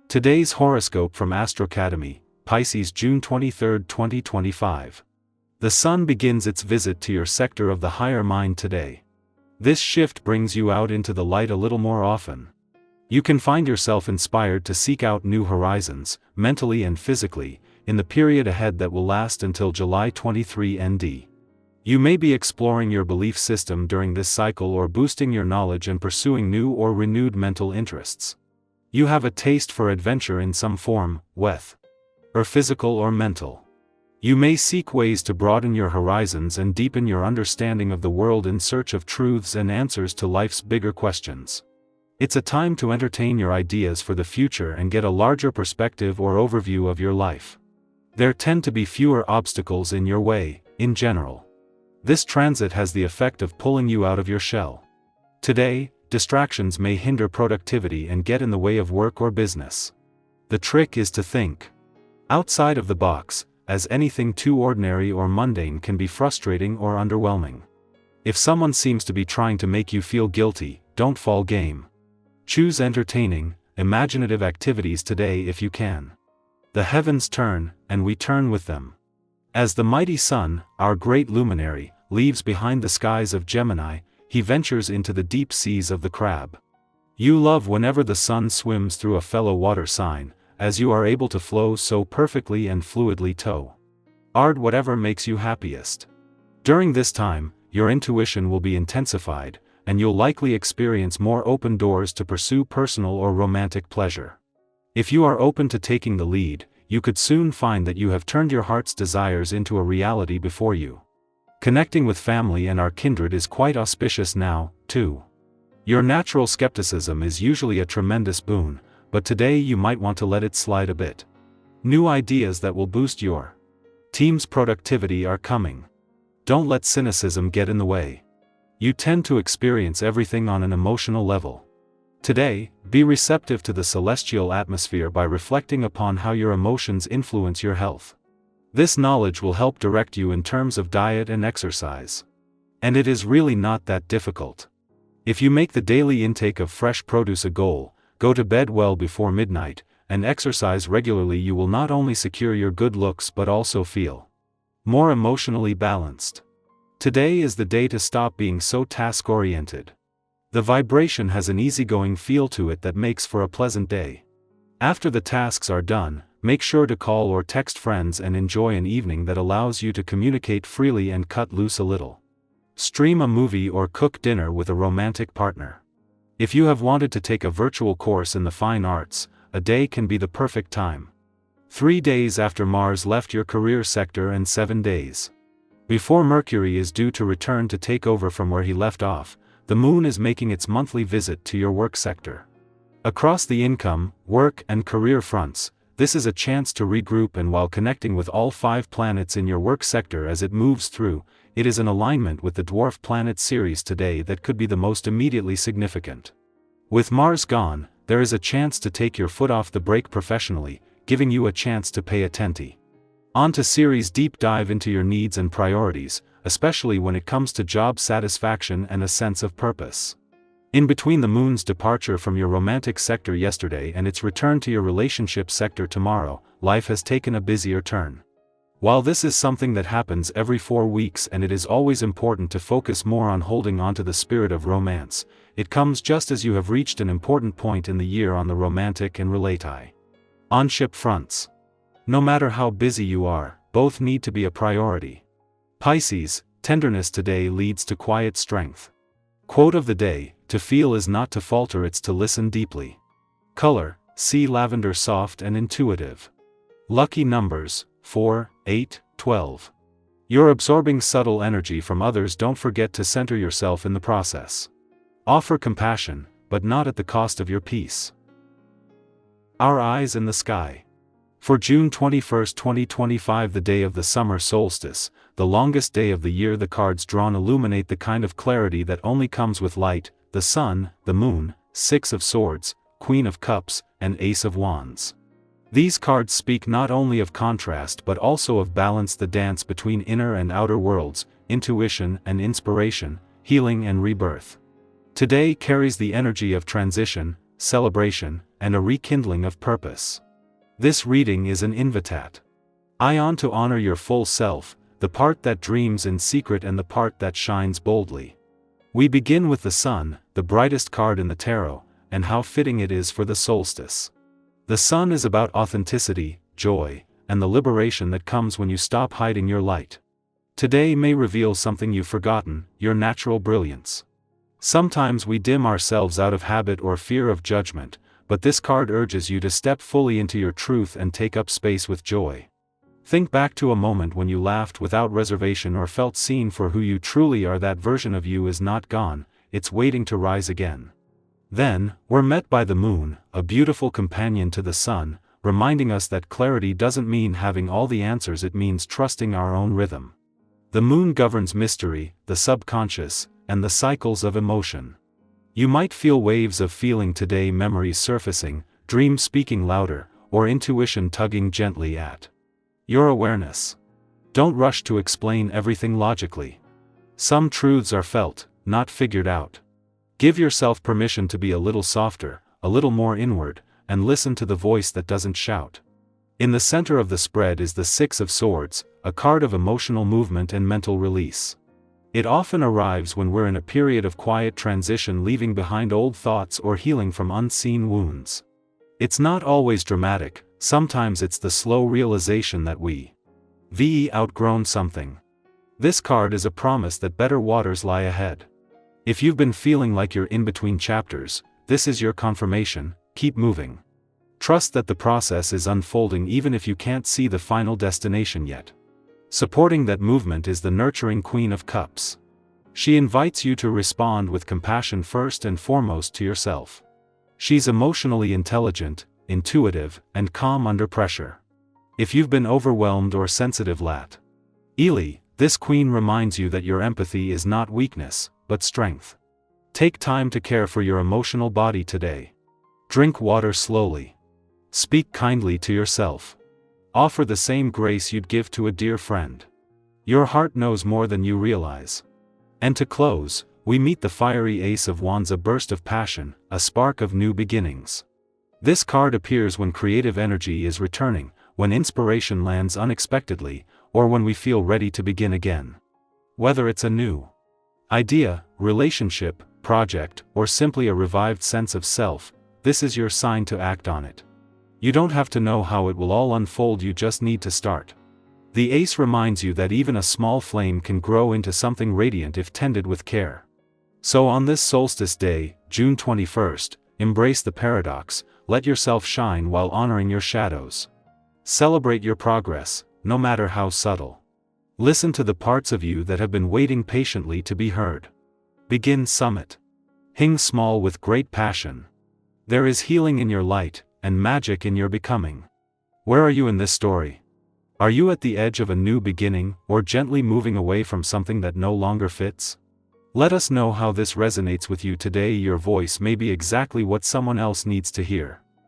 Today's horoscope from Academy, Pisces, June 23, 2025. The Sun begins its visit to your sector of the higher mind today. This shift brings you out into the light a little more often. You can find yourself inspired to seek out new horizons, mentally and physically, in the period ahead that will last until July 23 ND. You may be exploring your belief system during this cycle or boosting your knowledge and pursuing new or renewed mental interests. You have a taste for adventure in some form, whether physical or mental. You may seek ways to broaden your horizons and deepen your understanding of the world in search of truths and answers to life's bigger questions. It's a time to entertain your ideas for the future and get a larger perspective or overview of your life. There tend to be fewer obstacles in your way, in general. This transit has the effect of pulling you out of your shell. Today, distractions may hinder productivity and get in the way of work or business. The trick is to think outside of the box, as anything too ordinary or mundane can be frustrating or underwhelming. If someone seems to be trying to make you feel guilty, don't fall game. Choose entertaining, imaginative activities today if you can. The heavens turn, and we turn with them. As the mighty sun, our great luminary, leaves behind the skies of Gemini, he ventures into the deep seas of the Crab. You love whenever the sun swims through a fellow water sign, as you are able to flow so perfectly and fluidly toward whatever makes you happiest. During this time, your intuition will be intensified, and you'll likely experience more open doors to pursue personal or romantic pleasure. If you are open to taking the lead, you could soon find that you have turned your heart's desires into a reality before you. Connecting with family and our kindred is quite auspicious now, too. Your natural skepticism is usually a tremendous boon, but today you might want to let it slide a bit. New ideas that will boost your team's productivity are coming. Don't let cynicism get in the way. You tend to experience everything on an emotional level. Today, be receptive to the celestial atmosphere by reflecting upon how your emotions influence your health. This knowledge will help direct you in terms of diet and exercise. And it is really not that difficult. If you make the daily intake of fresh produce a goal, go to bed well before midnight, and exercise regularly, you will not only secure your good looks but also feel more emotionally balanced. Today is the day to stop being so task-oriented. The vibration has an easygoing feel to it that makes for a pleasant day. After the tasks are done, make sure to call or text friends and enjoy an evening that allows you to communicate freely and cut loose a little. Stream a movie or cook dinner with a romantic partner. If you have wanted to take a virtual course in the fine arts, a day can be the perfect time. 3 days after Mars left your career sector and 7 days before Mercury is due to return to take over from where he left off, the Moon is making its monthly visit to your work sector. Across the income, work, and career fronts, this is a chance to regroup, and while connecting with all 5 planets in your work sector as it moves through, it is in alignment with the dwarf planet Ceres today that could be the most immediately significant. With Mars gone, there is a chance to take your foot off the brake professionally, giving you a chance to pay attention on to Ceres' deep dive into your needs and priorities, especially when it comes to job satisfaction and a sense of purpose. In between the Moon's departure from your romantic sector yesterday and its return to your relationship sector tomorrow, life has taken a busier turn. While this is something that happens every 4 weeks and it is always important to focus more on holding on to the spirit of romance, it comes just as you have reached an important point in the year on the romantic and on-ship fronts. No matter how busy you are, both need to be a priority. Pisces, tenderness today leads to quiet strength. Quote of the day: to feel is not to falter, it's to listen deeply. Color: sea lavender, soft and intuitive. Lucky numbers: 4, 8, 12. You're absorbing subtle energy from others. Don't forget to center yourself in the process. Offer compassion, but not at the cost of your peace. Our eyes in the sky. For June 21, 2025, the day of the summer solstice, the longest day of the year, the cards drawn illuminate the kind of clarity that only comes with light: the sun, the moon, 6 of swords, Queen of cups, and Ace of wands. These cards speak not only of contrast but also of balance, the dance between inner and outer worlds, intuition and inspiration, healing and rebirth. Today carries the energy of transition, celebration, and a rekindling of purpose. This reading is an invitation to honor your full self, the part that dreams in secret and the part that shines boldly. We begin with the Sun, the brightest card in the tarot, and how fitting it is for the solstice. The Sun is about authenticity, joy, and the liberation that comes when you stop hiding your light. Today may reveal something you've forgotten, your natural brilliance. Sometimes we dim ourselves out of habit or fear of judgment, but this card urges you to step fully into your truth and take up space with joy. Think back to a moment when you laughed without reservation or felt seen for who you truly are. That version of you is not gone, it's waiting to rise again. Then, we're met by the Moon, a beautiful companion to the Sun, reminding us that clarity doesn't mean having all the answers, it means trusting our own rhythm. The Moon governs mystery, the subconscious, and the cycles of emotion. You might feel waves of feeling today, memories surfacing, dreams speaking louder, or intuition tugging gently at your awareness. Don't rush to explain everything logically. Some truths are felt, not figured out. Give yourself permission to be a little softer, a little more inward, and listen to the voice that doesn't shout. In the center of the spread is the Six of Swords, a card of emotional movement and mental release. It often arrives when we're in a period of quiet transition, leaving behind old thoughts or healing from unseen wounds. It's not always dramatic, sometimes it's the slow realization that we've outgrown something. This card is a promise that better waters lie ahead. If you've been feeling like you're in between chapters, this is your confirmation. Keep moving. Trust that the process is unfolding even if you can't see the final destination yet. Supporting that movement is the nurturing Queen of Cups. She invites you to respond with compassion first and foremost to yourself. She's emotionally intelligent, intuitive, and calm under pressure. If you've been overwhelmed or sensitive lately, this Queen reminds you that your empathy is not weakness, but strength. Take time to care for your emotional body today. Drink water slowly. Speak kindly to yourself. Offer the same grace you'd give to a dear friend. Your heart knows more than you realize. And to close, we meet the fiery Ace of Wands, a burst of passion, a spark of new beginnings. This card appears when creative energy is returning, when inspiration lands unexpectedly, or when we feel ready to begin again. Whether it's a new idea, relationship, project, or simply a revived sense of self, this is your sign to act on it. You don't have to know how it will all unfold, you just need to start. The Ace reminds you that even a small flame can grow into something radiant if tended with care. So on this solstice day, June 21st, embrace the paradox, let yourself shine while honoring your shadows. Celebrate your progress, no matter how subtle. Listen to the parts of you that have been waiting patiently to be heard. Begin summit. Hing small with great passion. There is healing in your light, and magic in your becoming. Where are you in this story? Are you at the edge of a new beginning, or gently moving away from something that no longer fits? Let us know how this resonates with you today. Your voice may be exactly what someone else needs to hear.